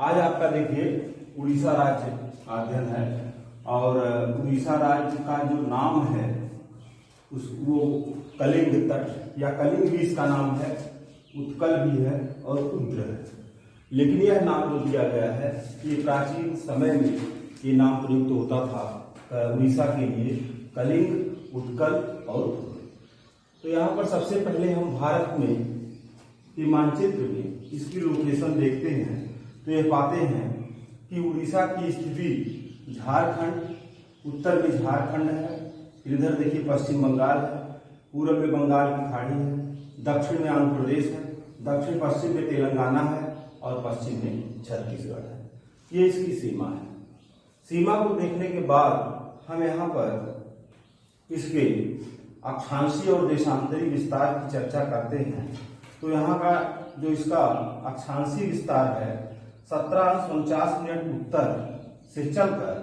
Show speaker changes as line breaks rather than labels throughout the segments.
आज आपका देखिए उड़ीसा राज्य अध्ययन है और उड़ीसा राज्य का जो नाम है वो कलिंग तट या कलिंग भी इसका नाम है, उत्कल भी है और उद्र है। लेकिन यह नाम जो दिया गया है ये प्राचीन समय में ये नाम प्रयुक्त होता था उड़ीसा के लिए, कलिंग, उत्कल और उद्र। तो यहाँ पर सबसे पहले हम भारत में ये मानचित्र में इसकी लोकेशन देखते हैं तो ये पाते हैं कि उड़ीसा की स्थिति झारखंड, उत्तर में झारखंड है, इधर देखिए पश्चिम बंगाल है, पूर्व में बंगाल की खाड़ी है, दक्षिण में आंध्र प्रदेश है, दक्षिण पश्चिम में तेलंगाना है और पश्चिम में छत्तीसगढ़ है। ये इसकी सीमा है। सीमा को देखने के बाद हम यहाँ पर इसके अक्षांशीय और देशांतरी विस्तार की चर्चा करते हैं। तो यहाँ का जो इसका अक्षांशीय विस्तार है 17:49 उत्तर से चलकर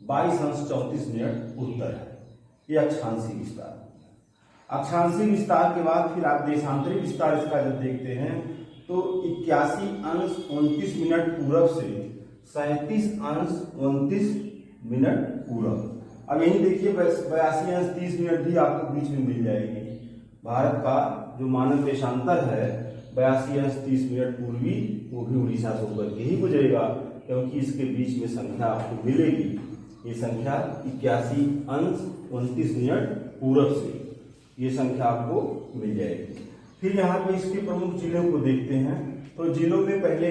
22:34 उत्तर है, ये अक्षांशीय विस्तार। अक्षांशीय विस्तार के बाद फिर आप देशांतरी विस्तार इसका जब देखते हैं तो 81:29 पूरब से 37:29 पूरब। अब यही देखिए 82:30 भी आपको बीच में मिल जाएगी। भारत का जो मानक देशांतर है 82:30 पूर्वी, वो भी उड़ीसा से होकर के ही गुजरेगा, क्योंकि इसके बीच में संख्या आपको मिलेगी। ये संख्या 81:29 पूरब से ये संख्या आपको मिल जाएगी। फिर यहाँ पे इसके प्रमुख जिलों को देखते हैं तो जिलों में पहले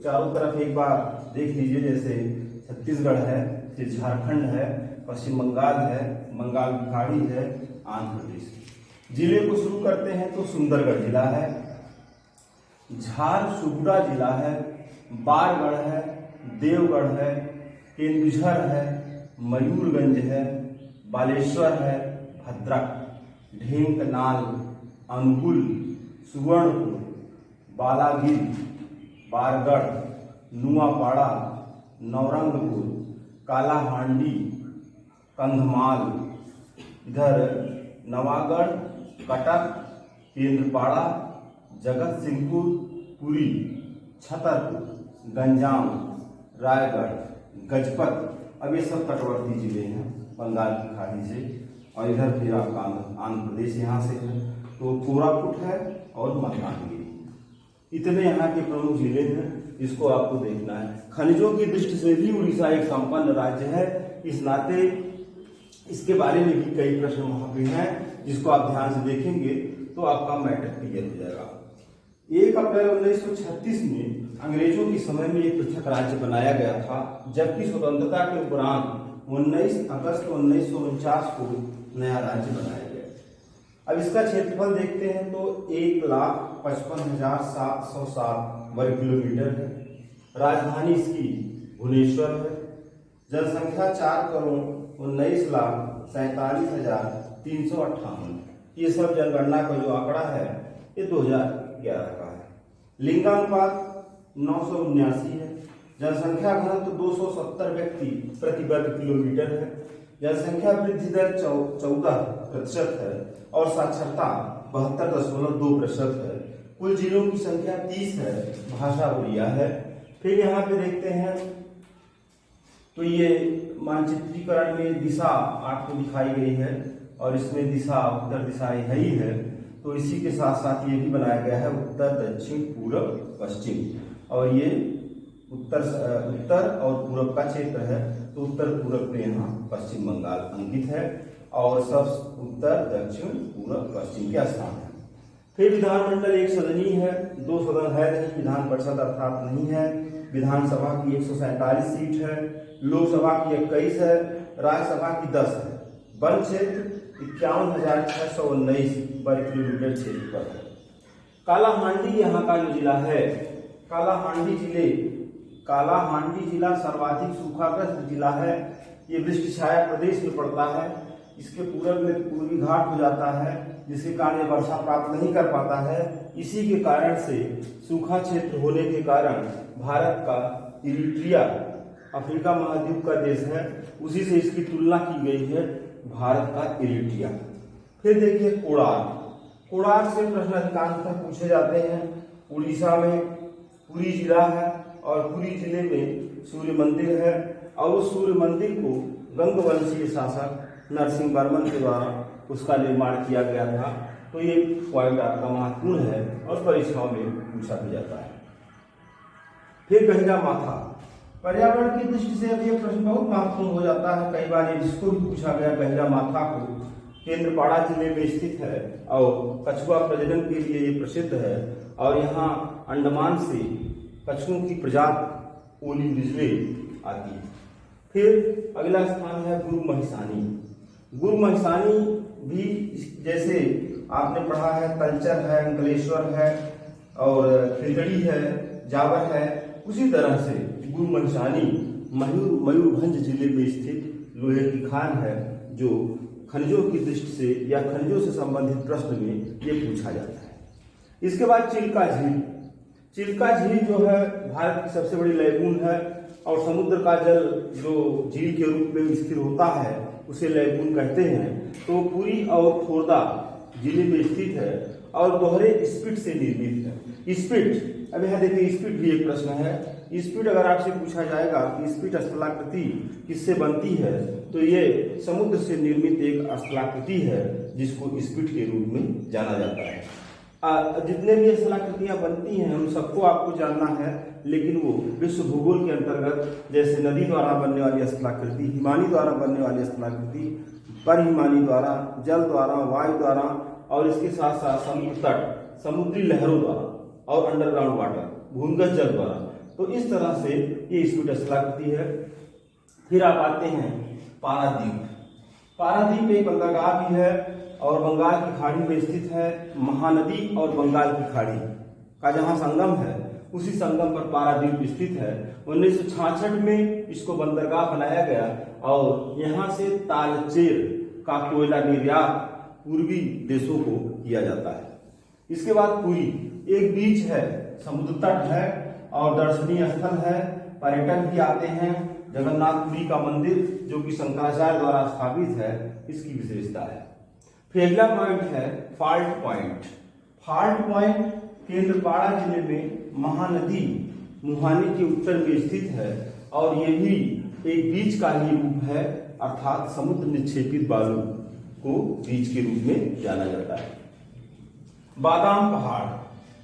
चारों तरफ एक बार देख लीजिए, जैसे छत्तीसगढ़ है, फिर झारखंड है, पश्चिम बंगाल है, बंगाल की खाड़ी है, आंध्र प्रदेश। जिले को शुरू करते हैं तो सुंदरगढ़ जिला है, झारसुगुड़ा जिला है, बारगढ़ है, देवगढ़ है, केंदुझर है, मयूरगंज है, बालेश्वर है, भद्रक, ढेंकनाल, अनुगुल, सुवर्णपुर, बालागिर, बारगढ़, नुआपाड़ा, नौरंगपुर, कालाहांडी, कंधमाल, इधर नवागढ़, कटक, केंद्रपाड़ा, जगत सिंहपुर, पुरी, छतरपुर, गंजाम, रायगढ़, गजपत। अब ये सब तटवर्ती जिले हैं बंगाल की खाड़ी से, और इधर फिर आपका आंध्र प्रदेश यहाँ से है, तो कोरापुट है और मलकानगिरी। इतने यहाँ के प्रमुख जिले हैं, इसको आपको देखना है। खनिजों की दृष्टि से भी उड़ीसा एक संपन्न राज्य है, इस नाते इसके बारे में भी कई प्रश्न वहां पे हैं, जिसको आप ध्यान से देखेंगे तो आपका मैटर क्लियर हो जाएगा। 1 अप्रैल 1936 में अंग्रेजों के समय में एक पृथक राज्य बनाया गया था, जबकि स्वतंत्रता के उपरांत 19 अगस्त 1949 को नया राज्य बनाया गया। अब इसका क्षेत्रफल देखते हैं तो 1,55,707 वर्ग किलोमीटर है। राजधानी इसकी भुवनेश्वर है। जनसंख्या 4,19,47,358। ये सब जनगणना का जो आंकड़ा है ये 2011 का है। लिंगानुपात 979 है। जनसंख्या घनत्व 270 व्यक्ति प्रति वर्ग किलोमीटर है। जनसंख्या वृद्धि दर 14% है और साक्षरता 72.2% है। कुल जिलों की संख्या 30 है, भाषा उड़िया है। फिर यहाँ पे देखते हैं तो ये मानचित्रीकरण में दिशा आपको दिखाई गई है और इसमें दिशा उत्तर दिशा है ही है, तो इसी के साथ साथ ये भी बनाया गया है उत्तर, दक्षिण, पूरब, पश्चिम, और ये उत्तर और पूरब का क्षेत्र है। तो उत्तर पूरब में यहाँ पश्चिम बंगाल अंकित है और सब उत्तर, दक्षिण, पूरब, पश्चिम के स्थान है। फिर विधानमंडल एक सदनी है, 2 सदन है नहीं, विधान परिषद अर्थात नहीं है। विधानसभा की 147 सीट है, लोकसभा की 21 है, राज्यसभा की 10 है। वन क्षेत्र 51,619 वर्ग किलोमीटर क्षेत्र पर है। कालाहांडी यहाँ का जो जिला है, कालाहांडी जिला सर्वाधिक सूखाग्रस्त जिला है। ये वृष्टि छाया प्रदेश में पड़ता है। इसके पूरब में पूर्वी घाट हो जाता है, जिसके कारण ये वर्षा प्राप्त नहीं कर पाता है। इसी के कारण से सूखा क्षेत्र होने के कारण भारत का इरिट्रिया अफ्रीका महाद्वीप का देश है, उसी से इसकी तुलना की गई है भारत का इरिट्रिया। फिर देखिए कोणार्क से प्रश्न अधिकांशतः पूछे जाते हैं। उड़ीसा में पुरी जिला है और पुरी जिले में सूर्य मंदिर है और उस सूर्य मंदिर को गंगवंशीय शासक नरसिंह वर्मन के द्वारा उसका निर्माण किया गया था। तो ये पॉइंट आपका महत्वपूर्ण है और परीक्षाओं में पूछा भी जाता है। फिर गंगा माथा, पर्यावरण की दृष्टि से अब ये प्रश्न बहुत महत्वपूर्ण हो जाता है। कई बार इसको भी पूछा गया। गंगा माथा को केंद्रपाड़ा जिले में स्थित है और कछुआ प्रजनन के लिए ये प्रसिद्ध है और यहाँ अंडमान से कछुओं की प्रजाति ओली बिजले आती है। फिर अगला स्थान है गुरु महिसानी। गुरु महिसानी भी जैसे आपने पढ़ा है तलचर है, अंकलेश्वर है और खिलगड़ी है, जावर है, उसी तरह से गुरु महिसानी मयूरभंज जिले में स्थित लोहे की खान है जो खनिजों की दृष्टि से या खनिजों से संबंधित प्रश्न में ये पूछा जाता है। इसके बाद चिल्का झील। चिल्का झील जो है भारत की सबसे बड़ी लैगून है और समुद्र का जल जो झील के रूप में स्थिर होता है उसे लैगून कहते हैं। तो पुरी और खोर्दा जिले में स्थित है और दोहरे स्पिट से निर्मित है। स्पिट, अब यहाँ देखिए स्पिट भी एक प्रश्न है। स्पिट अगर आपसे पूछा जाएगा कि स्पिट स्थलाकृति किससे बनती है तो ये समुद्र से निर्मित एक स्थलाकृति है जिसको स्पिट के रूप में जाना जाता है। जितने भी स्थलाकृतियां बनती हैं उन सबको आपको जानना है, लेकिन वो विश्व भूगोल के अंतर्गत जैसे नदी द्वारा बनने वाली स्थलाकृति, हिमानी द्वारा बनने वाली स्थलाकृति, परहिमानी द्वारा, जल द्वारा, वायु द्वारा और इसके साथ साथ समुद्र तट, समुद्री लहरों द्वारा और अंडरग्राउंड वाटर, भूमिगत जल द्वारा। तो इस तरह से ये स्पिट स्थलाकृति है। फिर आप आते हैं पारादीप। पारादीप एक बंदरगाह भी है और बंगाल की खाड़ी में स्थित है। महानदी और बंगाल की खाड़ी का जहाँ संगम है उसी संगम पर पारादीप स्थित है। 1966 में इसको बंदरगाह बनाया गया और यहाँ से तालचेर का कोयला निर्यात पूर्वी देशों को किया जाता है। इसके बाद पुरी एक बीच है, समुद्र तट है और दर्शनीय स्थल है। पर्यटक भी आते हैं। जगन्नाथपुरी का मंदिर जो कि शंकराचार्य द्वारा स्थापित है, इसकी विशेषता है। फिर अगला पॉइंट है fault point. Fault point Kendrapara जिले में महानदी मुहाने के उत्तर में स्थित है और ये भी एक बीच का ही रूप है, अर्थात समुद्र निक्षेपित बालू को बीच के रूप में जाना जाता है। बादाम पहाड़,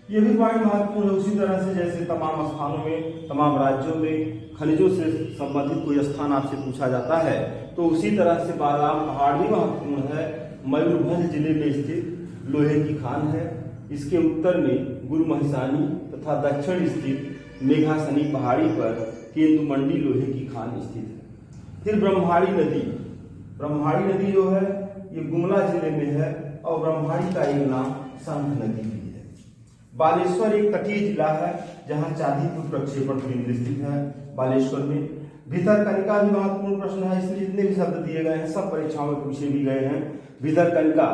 ये भी पॉइंट महत्वपूर्ण है। उसी तरह से जैसे तमाम स्थानों में, तमाम राज्यों में खनिजों से संबंधित कोई स्थान आपसे पूछा जाता है तो उसी तरह से बादाम पहाड़ भी महत्वपूर्ण है। मयूरभंज जिले में स्थित लोहे की खान है। इसके उत्तर में गुरु महिसानी तथा दक्षिण स्थित मेघासनी पहाड़ी पर केंदुमंडी लोहे की खान स्थित है। फिर ब्रह्माणी नदी। ब्रह्माणी नदी जो है ये गुमला जिले में है और ब्रह्माणी का एक नाम शंख नदी भी है। बालेश्वर एक तटीय जिला है जहाँ चांदीपुर प्रक्षेपण केंद्र स्थित है बालेश्वर में। भितरकनिका भी महत्वपूर्ण प्रश्न है, इसलिए जितने भी शब्द दिए गए हैं सब परीक्षाओं में पूछे भी गए हैं। भितरकनिका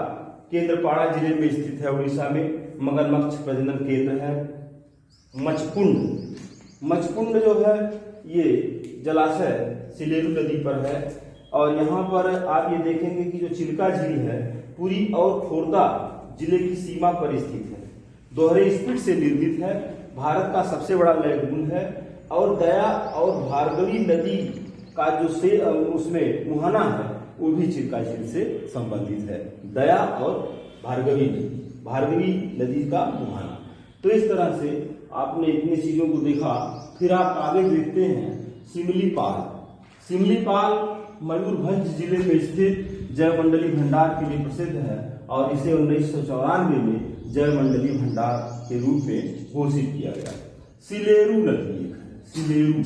केंद्रपाड़ा जिले में स्थित है उड़ीसा में। मगरमच्छ प्रजनन केंद्र है। मचकुंड, मचकुंड जो है ये जलाशय सिलेरू नदी पर है और यहाँ पर आप ये देखेंगे कि जो चिल्का झील है पुरी और खोर्दा जिले की सीमा पर स्थित है। दोहरे स्पिट से निर्मित है। भारत का सबसे बड़ा लैगून है और दया और भार्गवी नदी का जो से उसमें मुहाना है वो भी चिल्का झील से संबंधित है। दया और भार्गवी नदी का मुहाना। तो इस तरह से आपने इतनी चीजों को देखा। फिर आप आगे देखते हैं सिमलीपाल। सिमलीपाल मयूरभंज जिले में स्थित जयमंडली भंडार के लिए प्रसिद्ध है और इसे 1994 में जयमंडली भंडार के रूप में घोषित किया गया। सिलेरू नदी एक है, सिलेरू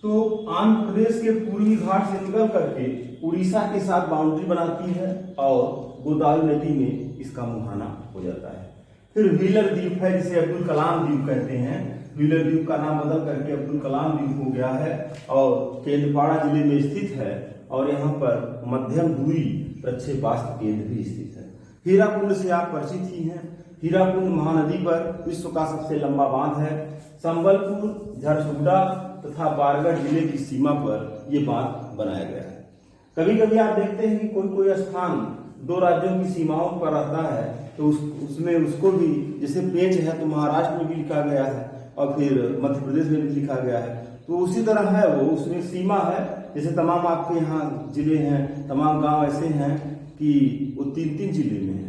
तो आंध्र प्रदेश के पूर्वी घाट से निकल करके उड़ीसा के साथ बाउंड्री बनाती है और गोदावरी नदी में इसका मुहाना हो जाता है। फिर व्हीलर द्वीप है जिसे अब्दुल कलाम द्वीप कहते हैं। व्हीलर द्वीप का नाम बदल करके अब्दुल कलाम द्वीप हो गया है और केंद्रपाड़ा जिले में स्थित है और यहाँ पर मध्यम दूरी प्रक्षेपास्त्र केंद्र भी स्थित है। हीराकुंड से आप परिचित ही हैं। हीराकुंड महानदी पर विश्व का सबसे लंबा बांध है। संबलपुर, झारसुगुड़ा तथा बारगढ़ जिले की सीमा पर यह बांध बनाया गया है। कभी कभी आप देखते हैं कि कोई स्थान दो राज्यों की सीमाओं पर रहता है तो उसमें उसको भी, जैसे पेंच है तो महाराष्ट्र में भी लिखा गया है और फिर मध्य प्रदेश में भी लिखा गया है। तो उसी तरह है वो, उसमें सीमा है। जैसे तमाम आपके यहाँ जिले हैं, तमाम गांव ऐसे हैं कि वो 3-3 जिले में हैं।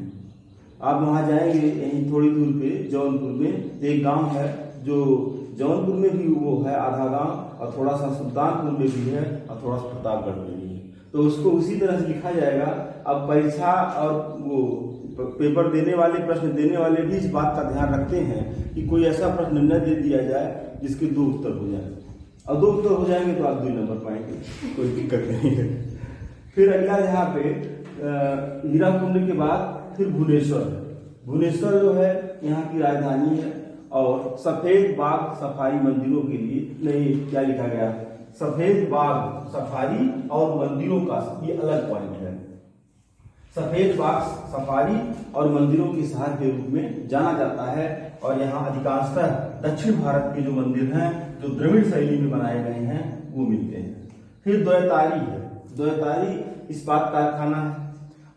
आप वहाँ जाएंगे यहीं थोड़ी दूर पे जौनपुर में एक गांव है, जो जौनपुर में भी वो है आधा गांव, और थोड़ा सा सुल्तानपुर में भी है, और थोड़ा सा प्रतापगढ़ में भी है। तो उसको उसी तरह से लिखा जाएगा। अब परीक्षा और वो पेपर देने वाले, प्रश्न देने वाले भी इस बात का ध्यान रखते हैं कि कोई ऐसा प्रश्न न दे दिया जाए जिसके 2 उत्तर हो जाए, और 2 उत्तर हो जाएंगे तो आप 2 नंबर पाएंगे, कोई दिक्कत नहीं है। फिर अगला यहाँ पे हीराकुंड के बाद फिर भुवनेश्वर है। भुवनेश्वर जो है यहाँ की राजधानी है, और सफेद बाग सफारी मंदिरों के लिए, नहीं क्या लिखा गया है, सफेद बाग सफारी और मंदिरों का ये अलग पॉइंट है। सफेद बाग सफारी और मंदिरों के शहर के रूप में जाना जाता है, और यहाँ अधिकांशतः दक्षिण भारत के जो मंदिर हैं जो द्रविड़ शैली में बनाए गए हैं वो मिलते हैं। फिर द्वैतारी है। द्वैतारी इस्पात कारखाना है।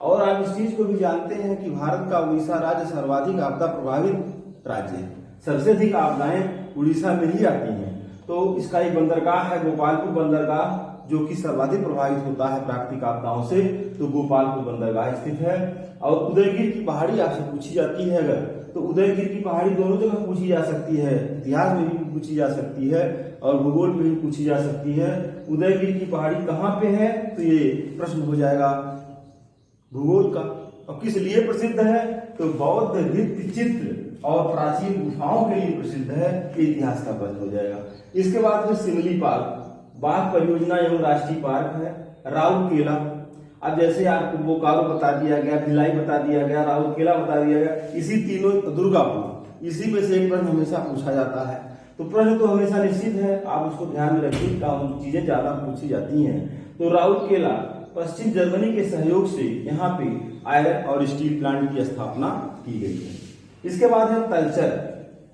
और आप इस चीज को भी जानते हैं कि भारत का उड़ीसा राज्य सर्वाधिक आपदा प्रभावित राज्य है। सबसे अधिक आपदाएं उड़ीसा में ही आती हैं। तो इसका एक बंदरगाह है, गोपालपुर बंदरगाह, जो कि सर्वाधिक प्रभावित होता है प्राकृतिक आपदाओं से। तो गोपालपुर बंदरगाह स्थित है। और उदयगिर की पहाड़ी आपसे पूछी जाती है अगर, तो उदयगिर की पहाड़ी दोनों जगह पूछी जा सकती है, इतिहास में भी पूछी जा सकती है और भूगोल में भी पूछी जा सकती है। उदयगिर की पहाड़ी कहाँ पे है, तो ये प्रश्न हो जाएगा भूगोल का। और किस लिए प्रसिद्ध है, तो बौद्ध भित्ति चित्र और प्राचीन गुफाओं के लिए प्रसिद्ध है, ये इतिहास का प्रश्न हो जाएगा। इसके बाद में सिमलीपाल बाघ परियोजना एवं राष्ट्रीय पार्क है। राउरकेला, अब जैसे आपको बोकारो बता दिया गया, भिलाई बता दिया गया, राउरकेला बता दिया गया, इसी तीनों, दुर्गापुर, इसी में से एक प्रश्न हमेशा पूछा जाता है। तो प्रश्न तो हमेशा निश्चित है, आप उसको ध्यान में रखिए, कौन चीजें ज्यादा पूछी जाती हैं। तो राउरकेला पश्चिम जर्मनी के सहयोग से यहाँ पे आयरन और स्टील प्लांट की स्थापना की गई है। इसके बाद है तलचर,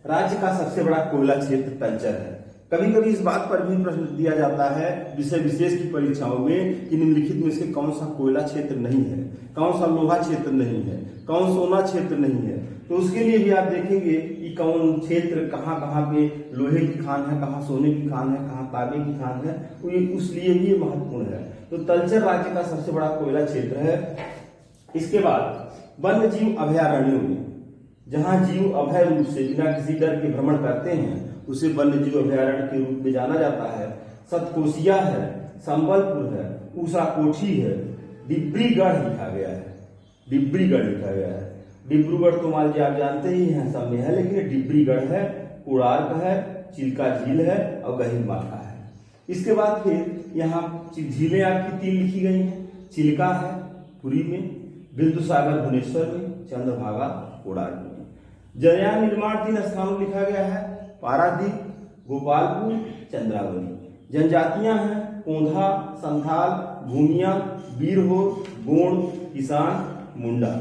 राज्य का सबसे बड़ा कोयला क्षेत्र तलचर है। कभी कभी इस बात पर भी प्रश्न दिया जाता है विषय विशेष की परीक्षाओं में कि निम्नलिखित में से कौन सा कोयला क्षेत्र नहीं है, कौन सा लोहा क्षेत्र नहीं है, कौन सोना क्षेत्र नहीं है। तो उसके लिए भी आप देखेंगे कि कौन क्षेत्र कहाँ कहाँ पे लोहे की खान है, कहाँ सोने की खान है, कहाँ तांबे की खान है, तो ये उसलिए भी महत्वपूर्ण है। तो तलचर राज्य का सबसे बड़ा कोयला क्षेत्र है। इसके बाद वन्य जीव अभयारण्यों में, जहाँ जीव अभय रूप से बिना किसी डर के भ्रमण करते हैं, उसे वन्य जीव अभयारण्य के रूप में जाना जाता है। सतकोशिया है, संबलपुर है, ऊषा कोठी है, डिब्रीगढ़ लिखा गया है, डिब्रीगढ़ लिखा गया है। डिब्रूगढ़ तो मान लीजिए आप जानते ही हैं, सब में है, लेकिन डिब्रीगढ़ है, कोणार्क है, चिल्का झील है और गहिरमाथा है। इसके बाद फिर यहाँ झीलें आपकी 3 लिखी गई हैं। चिल्का है पुरी में, बिंदुसागर भुवनेश्वर में, चंद्रभागा कोणार्क में। जलयान निर्माण 3 स्थानों में लिखा गया है, पारादीप, गोपालपुर, चंद्रावली। जनजातियां हैं कोंधा, संथाल, भूमिया, बीरहो, गोंड, किसान, मुंडा।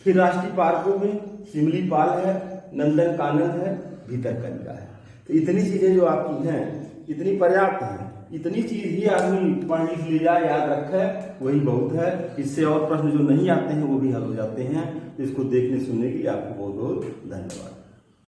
फिर राष्ट्रीय पार्कों में सिमलीपाल है, नंदन कानन है, भीतरकनिका है। तो इतनी चीजें जो आपकी हैं, इतनी पर्याप्त हैं। इतनी चीज ही आदमी पढ़ लिख ले जाए, याद रखे, वही बहुत है। इससे और प्रश्न जो नहीं आते हैं वो भी हल हो जाते हैं। तो इसको देखने सुनने के लिए आपको बहुत बहुत धन्यवाद।